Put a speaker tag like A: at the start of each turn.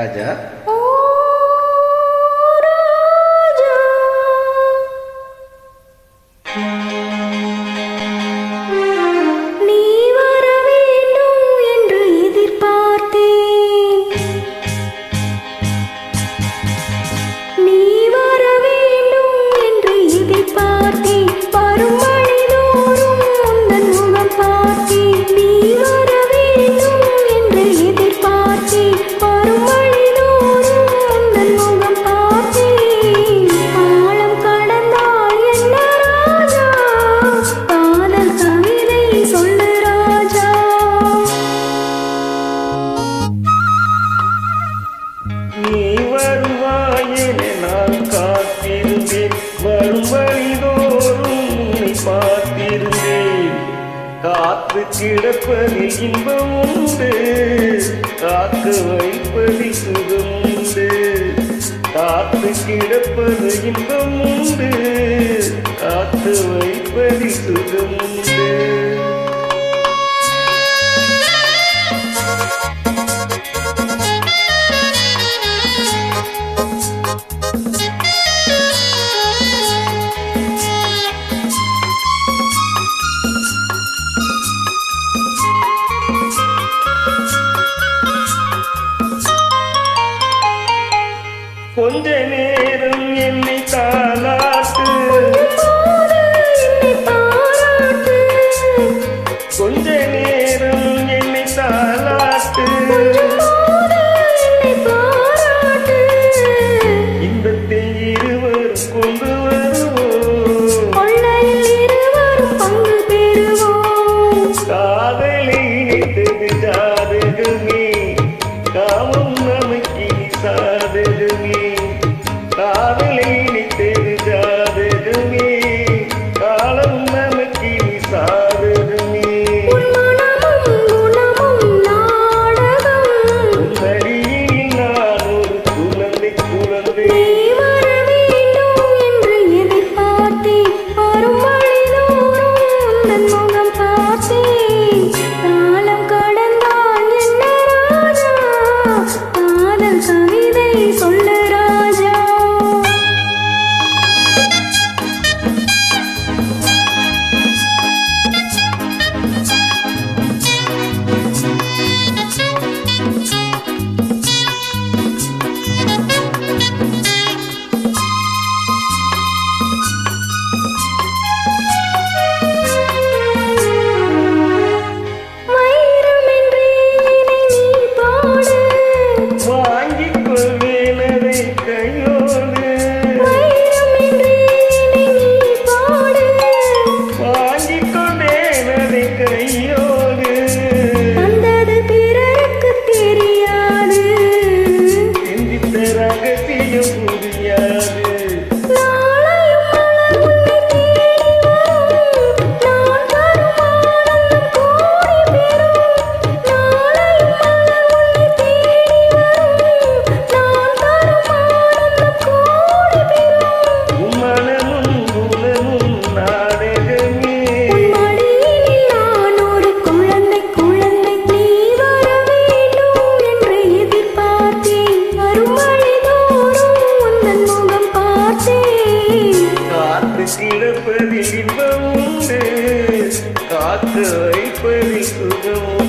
A: ராஜா.
B: நீ வருவாயென நான் காத்திருந்தேன், வரும் வழிதோறும் உன்னை பார்த்திருந்தேன். காத்து கிடப்பதில் இன்பம் உண்டு, காக்க வைப்பதில் சுகம் உண்டு. காத்து கிடப்பது இன்பம் உண்டு, காத்து வைப்பதில் சுகம் உண்டு. கொஞ்ச நேரம் என்னை தாலாட்டு, கொஞ்ச நேரம் என்னை தாலாட்டு. இன்பத்தை இருவரும் கொண்டு வருவோம், காதலை இணைத்தது ஜாதகமே, காமம் நமக்கு சாதகமே. காதலை இணைத்தது ஜாதகமே, காலம் நமக்கு சாதகமே. உன்னடியில் நான் ஒரு குழந்தை குழந்தை. கிடப்பதில் இன்பம் உண்டு, காத்து வைப்பதில் சுகம்